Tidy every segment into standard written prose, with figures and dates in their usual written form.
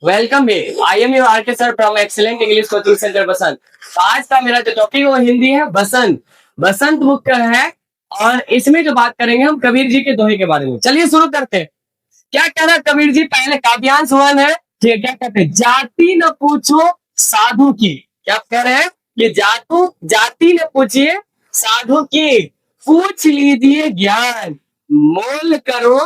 Welcome बे। I am U R K sir from excellent English coaching centre Basant. तो आज का मेरा जो टॉपिक है वो हिंदी है बसंत। बसंत बुक का है और इसमें जो बात करेंगे हम कबीर जी के दोहे के बारे में। चलिए शुरू करते हैं। क्या कह रहा है कबीर जी? पहले काव्यांश वन है। ठीक है, क्या कहते हैं? जाति न पूछो साधु की। क्या कह रहे हैं कि जाति न पूछिए साधु की, पूछ लीजिए ज्ञान। मोल करो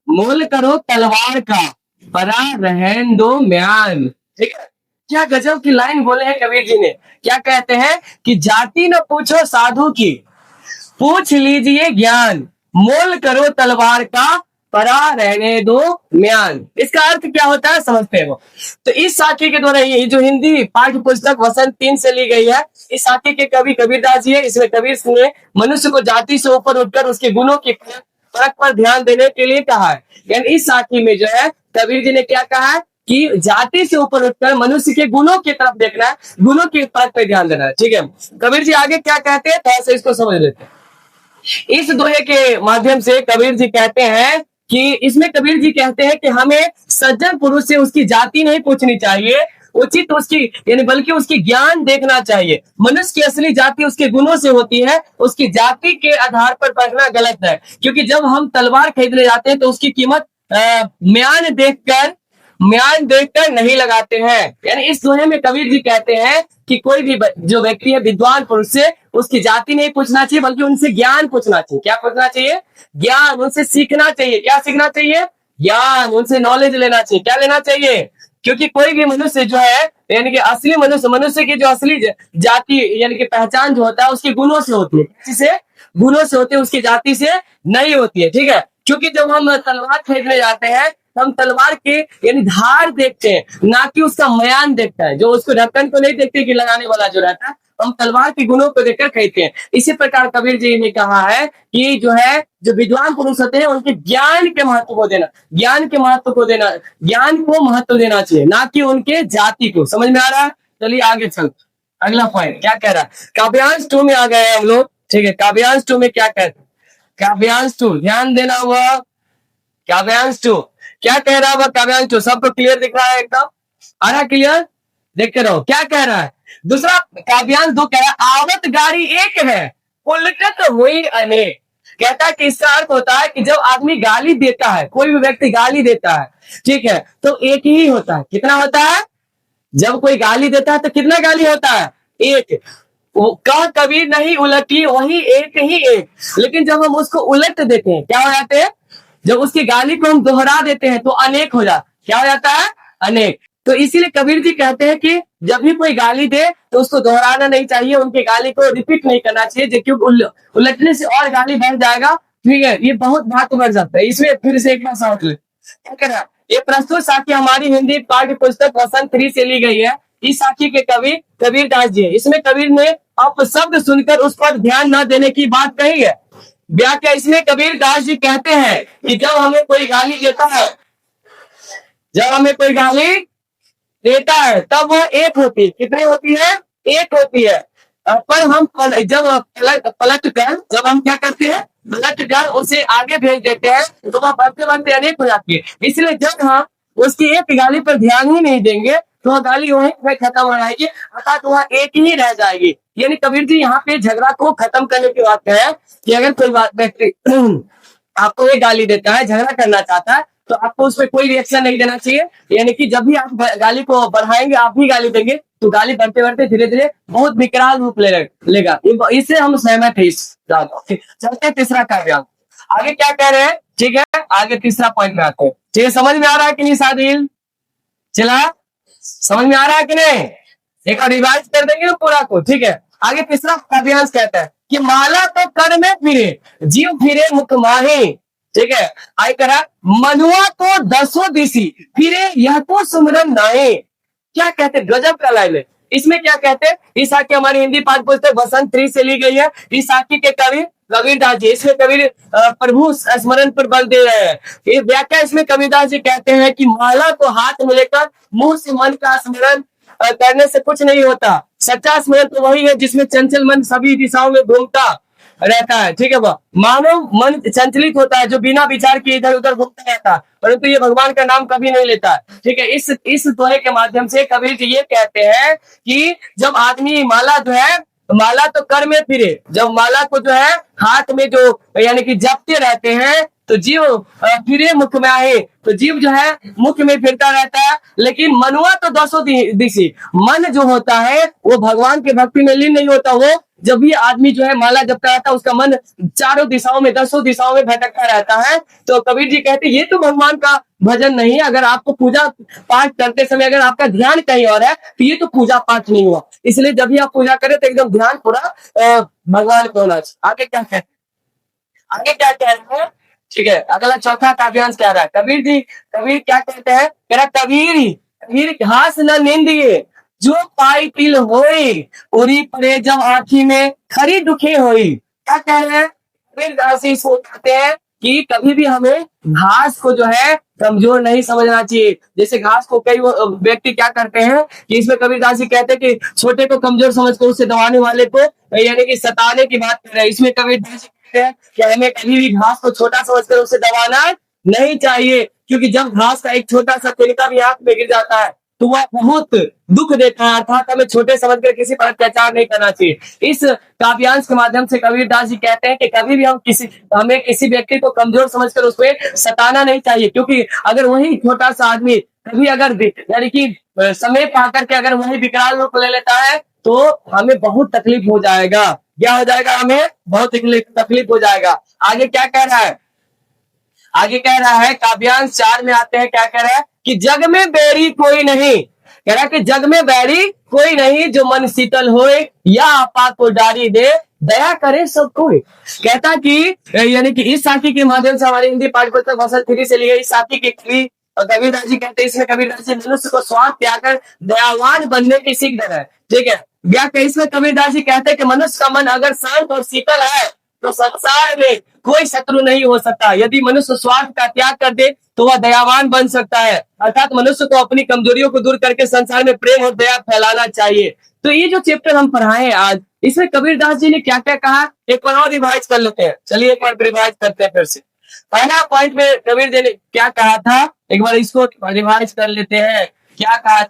मोल करो तलवार का, परा रहन दो म्यान। ठीक है, क्या गजब की लाइन बोले हैं कबीर जी ने। क्या कहते हैं कि जाति न पूछो साधु की, पूछ लीजिए ज्ञान। मोल करो तलवार का, परा रहने दो म्यान। इसका अर्थ क्या होता है समझते हैं वो। तो इस साखी के द्वारा ये जो हिंदी पाठ्य पुस्तक वसंत 3 से ली गई है, इस साखी के कवि कबीरदास जी है। इसमें कबीर ने मनुष्य को जाति से ऊपर उठकर उसके गुणों की परख पर ध्यान देने के लिए कहा है। यानी इस साखी में जो है कबीर जी ने क्या कहा है कि जाति से ऊपर उठकर मनुष्य के गुणों की तरफ देखना है, गुणों की परख पर ध्यान देना है। ठीक है, कबीर जी आगे क्या कहते हैं थोड़ा सा इसको समझ लेते हैं। इस दोहे के माध्यम से कबीर जी कहते हैं कि इसमें कबीर जी कहते हैं कि हमें सज्जन पुरुष से उसकी जाति नहीं पूछनी चाहिए, उचित उसकी यानी बल्कि उसकी ज्ञान देखना चाहिए। मनुष्य की असली जाति उसके गुणों से होती है, उसकी जाति के आधार पर पढ़ना गलत है। क्योंकि जब हम तलवार खरीदने जाते हैं तो उसकी कीमत म्यान देखकर नहीं लगाते हैं। यानी इस दोहे में कबीर जी कहते हैं कि कोई भी जो व्यक्ति है विद्वान पुरुष से उसकी जाति नहीं पूछना चाहिए, बल्कि उनसे ज्ञान पूछना चाहिए। क्या पूछना चाहिए? ज्ञान। उनसे सीखना चाहिए। क्या सीखना चाहिए? ज्ञान। उनसे नॉलेज लेना चाहिए। क्या लेना चाहिए? क्योंकि कोई भी मनुष्य जो है यानी कि असली मनुष्य की जो असली जाति यानी कि पहचान जो होता है उसके गुणों से होती है। किसी गुणों से होती है, उसकी जाति से नहीं होती है। ठीक है, क्योंकि जब हम तलवार खरीदने जाते हैं हम तलवार के यानी धार देखते हैं, ना कि उसका म्यान देखता है। जो उसको ढक्कन को नहीं देखते कि लगाने वाला जो रहता है, हम तलवार के गुणों को देखकर खरीदते हैं। इसी प्रकार कबीर जी ने कहा है कि जो विद्वान पुरुष होते हैं उनके ज्ञान के महत्व को देना, ज्ञान को महत्व देना चाहिए, ना कि उनके जाति को। समझ में आ रहा है? चलिए आगे चल। अगला पॉइंट क्या कह रहा है? काव्यांश 2 में आ गए हम लोग। ठीक है, काव्यांश 2 में क्या कहते हैं? काव्यांश 2 ध्यान देना हुआ। काव्यांश 2 क्या कह रहा है? काव्यांश 2 सबको क्लियर दिख रहा है? एकदम आ रहा क्लियर? देखते रहो क्या कह रहा है। दूसरा काव्यांश 2 कह रहा है आवत गाड़ी एक है, उलटत हुई अनेक। कहता है कि इसका अर्थ होता है कि जब आदमी गाली देता है, कोई भी व्यक्ति गाली देता है, ठीक है, तो एक ही होता है। कितना होता है? जब कोई गाली देता है तो कितना गाली होता है? एक। कह कबीर नहीं उलटी वही एक ही एक। लेकिन जब हम उसको उलट देते हैं क्या हो जाते हैं? जब उसकी गाली को हम दोहरा देते हैं तो अनेक हो जाता। क्या हो जाता है? अनेक। तो इसीलिए कबीर जी कहते हैं कि जब भी कोई गाली दे तो उसको दोहराना नहीं चाहिए, उनकी गाली को रिपीट नहीं करना चाहिए, क्योंकि उलटने से और गाली बढ़ जाएगा। ठीक है, ये बहुत बात बढ़ जाता है। इसमें फिर से एक बार समझ ले क्या कह रहा है। ये प्रस्तुत साखी हमारी हिंदी पाठ्य पुस्तक वसंत 3 से ली गई है। इस साखी के कवि कबीरदास जी है। इसमें कबीर ने अपशब्द सुनकर उस पर ध्यान न देने की बात कही है। व्याख्या इसमें कबीरदास जी कहते हैं कि जब हमें कोई गाली देता है तब वो एक होती है। कितनी होती है? एक होती है। पर हम जब हम क्या करते हैं पलट कर उसे आगे भेज देते हैं तो वह बढ़ते बढ़ते अनेक हो जाती है। इसलिए जब हम उसकी एक गाली पर ध्यान ही नहीं देंगे तो वह गाली वहीं पे खत्म हो जाएगी, अर्थात वह एक ही रह जाएगी। यानी कबीर जी यहाँ पे झगड़ा को खत्म करने की बात है कि अगर कोई व्यक्ति आपको एक गाली देता है, झगड़ा करना चाहता है, तो आपको उस पर कोई रिएक्शन नहीं देना चाहिए। यानी कि जब भी आप गाली को बढ़ाएंगे, आप भी गाली देंगे, तो गाली बढ़ते बढ़ते धीरे धीरे बहुत विकराल रूप लेगा। इससे हम सहमत है। चलते तीसरा काव्यांश आगे क्या कह रहे हैं। ठीक है, आगे तीसरा पॉइंट में आते हैं। ठीक है, समझ में आ रहा है कि नहीं सादिल? चला समझ में आ रहा है कि नहीं? एक बार रिवाइज कर देंगे ना पूरा को। ठीक है, आगे तीसरा काव्यांश कहता है कि माला तो कर में फिरे, जीव फिरे मुख माहे। ठीक है, आई करा मनुआ तो 10 दिशी फिरे यह तो सुमरन नाहे। क्या कहते? गजब का लाइन है। इसमें क्या कहते हैं? इस साखी हमारी हिंदी पाठ्य पुस्तक वसंत 3 से ली गई है। इस साखी के कवि कबीरदास जी। इसमें कबीर प्रभु स्मरण पर बल दे रहे हैं। ये व्याख्या इसमें कबीरदास जी कहते हैं कि माला को हाथ में लेकर मुंह से मन का स्मरण करने से कुछ नहीं होता। सच्चा स्मरण तो वही है जिसमें चंचल मन सभी दिशाओं में घूमता रहता है, ठीक है। वह मानव मन संचलित होता है, जो बिना विचार किए इधर उधर घूमता रहता है, परंतु ये भगवान का नाम कभी नहीं लेता है, ठीक है। इस दोहे के माध्यम से कबीर जी ये कहते हैं कि जब आदमी माला जो है, माला तो कर में फिरे, जब माला को जो है हाथ में जो यानी कि जपते रहते हैं, तो जीव फिरे मुख में आए, तो जीव जो है मुख में फिरता रहता है, लेकिन मनुआ तो दसों दिशि, मन जो होता है वो भगवान के भक्ति में लीन नहीं होता। वो जब भी आदमी जो है माला जपता रहता है, उसका मन चारों दिशाओं में, दसों दिशाओं में भटकता रहता है। तो कबीर जी कहते हैं ये तो भगवान का भजन नहीं है। अगर आपको पूजा पाठ करते समय अगर आपका ध्यान कहीं और है, तो ये तो पूजा पाठ नहीं हुआ। इसलिए जब भी आप पूजा करें तो एकदम ध्यान पूरा भगवान को होना चाहिए। आगे क्या कह रहे हैं, ठीक है। अगला चौथा काव्यांश कह रहा है कबीर क्या कहते हैं, कह रहा कबीर घास न निंदिए, जो पाई तिल होई, उरी परे जब आँखी में खरी दुखे होई। क्या कह रहे हैं कबीर दास जी, इसको कहते हैं कि कभी भी हमें घास को जो है कमजोर नहीं समझना चाहिए। जैसे घास को कई व्यक्ति क्या करते हैं कि इसमें कबीर दास जी कहते हैं कि छोटे को कमजोर समझकर उसे दबाने वाले को यानी कि सताने की बात कर रहे हैं। इसमें कबीर दास जी कहते हैं कि हमें कभी भी घास को छोटा समझकर उसे दबाना नहीं चाहिए, क्योंकि जब घास का एक छोटा सा तिनका भी आंख में गिर जाता है तो वह बहुत दुख देता है। अर्थात हमें छोटे समझकर किसी पर अत्याचार नहीं करना चाहिए। इस काव्यांश के माध्यम से कबीर दास जी कहते हैं कि कभी भी हमें किसी व्यक्ति को कमजोर समझकर उसको सताना नहीं चाहिए, क्योंकि अगर वही छोटा सा आदमी कभी अगर यानी कि समय पाकर के अगर वही विकराल रूप ले लेता है तो हमें बहुत तकलीफ हो जाएगा। क्या हो जाएगा, हमें बहुत तकलीफ हो जाएगा। आगे क्या कह रहा है, आगे कह रहा है काव्यांश 4 में आते हैं, क्या कह रहा है कि जग में बैरी कोई नहीं, कह रहा है कि जग में बैरी कोई नहीं, जो मन शीतल होए या आपा को डारी दे, दया करे सब कोई। कहता कि यानी कि इस साथी के माध्यम से हमारी हिंदी पाठ्य पुस्तक भाषा 3 से लिए इस साथी की कबीरदास जी कहते हैं, इसमें कबीरदास जी मनुष्य को स्वार्थ त्याग कर दयावान बनने की सीख दे रहा है, ठीक है। व्याख्या इसमें कबीरदास जी कहते हैं कि मनुष्य का मन अगर शांत और शीतल है तो संसार में कोई शत्रु नहीं हो सकता। यदि मनुष्य स्वार्थ का त्याग कर दे तो वह दयावान बन सकता है। अर्थात मनुष्य को अपनी कमजोरियों को दूर करके संसार में प्रेम और दया फैलाना चाहिए। तो ये जो चैप्टर हम पढ़ाए हैं आज, इसमें कबीरदास जी ने क्या क्या कहा, एक बार और रिवाइज कर लेते हैं। चलिए एक बार रिवाइज करते हैं फिर से। पहला पॉइंट में कबीर जी ने क्या कहा था, एक बार इसको रिवाइज कर लेते हैं। क्या कहा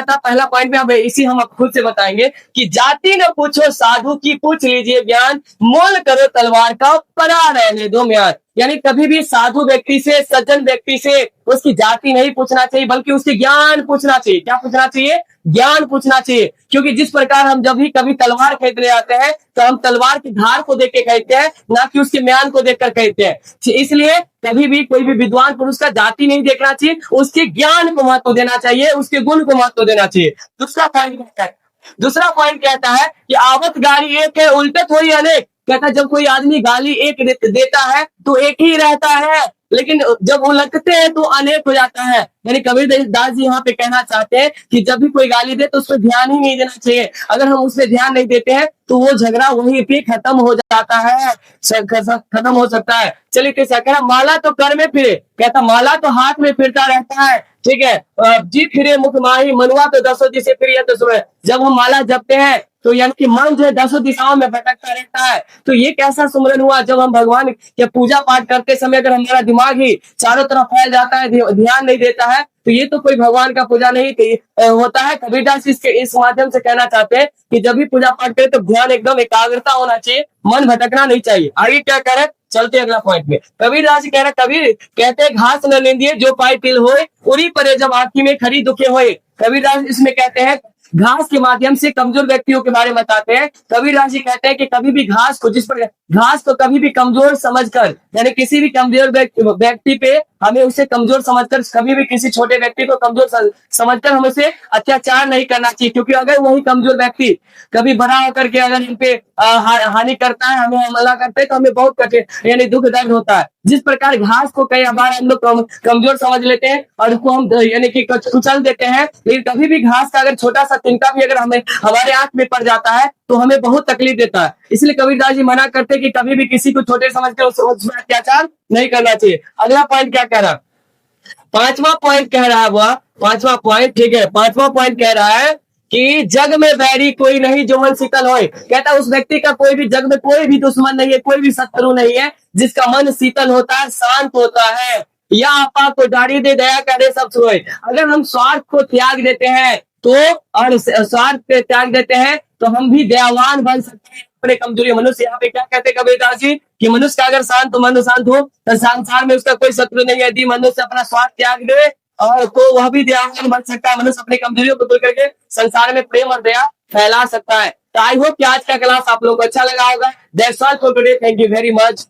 था पहला पॉइंट में, अब इसी हम खुद से बताएंगे कि जाति न पूछो साधु की, पूछ लीजिए ज्ञान, मोल करो तलवार का, परा रहने दो म्यान। यानी कभी भी साधु व्यक्ति से, सज्जन व्यक्ति से उसकी जाति नहीं पूछना चाहिए, बल्कि उसके ज्ञान पूछना चाहिए। क्या पूछना चाहिए, ज्ञान पूछना चाहिए। क्योंकि जिस प्रकार हम जब भी कभी तलवार खरीदने आते हैं तो हम तलवार की धार को देख के खरीदते हैं, ना कि उसके म्यान को देखकर खरीदते हैं। इसलिए कभी भी कोई भी विद्वान पुरुष का जाति नहीं देखना चाहिए, उसके ज्ञान को महत्व देना चाहिए, उसके गुण को महत्व देना चाहिए। दूसरा पॉइंट कहता है कि आवत गाली एक है, उल्टे थोड़ी अनेक। कहता जब कोई आदमी गाली एक देता है तो एक ही रहता है, लेकिन जब वो लगते हैं तो अनेक हो जाता है। यानी कबीर दास जी यहाँ पे कहना चाहते हैं कि जब भी कोई गाली दे तो उस पर ध्यान ही नहीं देना चाहिए। अगर हम उस पर ध्यान नहीं देते हैं तो वो झगड़ा वहीं पे खत्म हो जाता है, खत्म हो सकता है। चलिए कैसा कह रहा, माला तो कर में फिरे, कहता माला तो हाथ में फिरता रहता है, ठीक है। जी फिरे मुख माही, मनुआ तो दसों दिशा फिर तो सुबह। जब हम माला जपते हैं तो यानी कि मन जो है दसों दिशाओं में भटकता रहता है। तो ये कैसा सुमरन हुआ, जब हम भगवान के पूजा पाठ करते समय अगर हमारा दिमाग ही चारों तरफ फैल जाता है, ध्यान नहीं देता है, तो ये तो कोई भगवान का पूजा नहीं होता है। कबीरदास इस माध्यम से कहना चाहते हैं कि जब भी पूजा पाठ करें तो ध्यान एकदम एकाग्रता होना चाहिए, मन भटकना नहीं चाहिए। आगे क्या कह रहे, चलते अगला पॉइंट में। कबीरदास जी कह रहे, कबीर कहते हैं घास न लेंदिए, जो पाई तिल होए, उरी परे जब आंखी में खरी दुखे होए। कबीरदास इसमें कहते हैं घास के माध्यम से कमजोर व्यक्तियों के बारे में बताते हैं। कबीरदास जी कहते हैं कि कभी भी घास को कभी भी कमजोर समझकर, यानी किसी भी कमजोर व्यक्ति पे हमें उसे कमजोर समझकर, कभी भी किसी छोटे व्यक्ति को कमजोर समझकर हमें उसे अत्याचार नहीं करना चाहिए। क्योंकि अगर वही कमजोर व्यक्ति कभी बड़ा होकर के अगर इन पे हानि करता है, हमें हमला करते हैं, तो हमें बहुत कठिन यानी दुख दर्द होता है। जिस प्रकार घास को कई बार हम लोग कमजोर समझ लेते हैं और उसको हम यानी कि कुचल देते हैं, लेकिन कभी भी घास का अगर छोटा सा तिनका भी अगर हमें हमारे आंख में पड़ जाता है तो हमें बहुत तकलीफ देता है। इसलिए कबीरदास जी मना करते हैं कि कभी भी किसी को छोटे समझकर उसमें अत्याचार नहीं करना चाहिए। अगला पॉइंट क्या कह रहा, पांचवा पॉइंट कह रहा है वह, पांचवा पॉइंट, ठीक है। पांचवा पॉइंट कह रहा है कि जग में बैरी कोई नहीं जो मन शीतल होए। कहता है उस व्यक्ति का कोई भी जग में कोई भी दुश्मन नहीं है, कोई भी शत्रु नहीं है जिसका मन शीतल होता है, शांत होता है। या आपा को डारी दे दया करे सब सोए। अगर हम स्वार्थ को त्याग देते हैं तो, और स्वार्थ पे त्याग देते हैं तो हम भी दयावान बन सकते हैं अपने कमजोरी। मनुष्य यहाँ पे क्या कहते हैं कबीरदास जी कि मनुष्य का अगर शांत तो मन शांत हो तो संसार में उसका कोई शत्रु नहीं है। यदि मनुष्य अपना स्वार्थ त्याग दे और तो वह भी दयावान बन सकता है। मनुष्य अपनी कमजोरियों को दूर करके संसार में प्रेम और दया फैला सकता है। तो आई होप कि आज का क्लास आप लोगों को अच्छा लगा होगा। That's all for today. Thank you very much.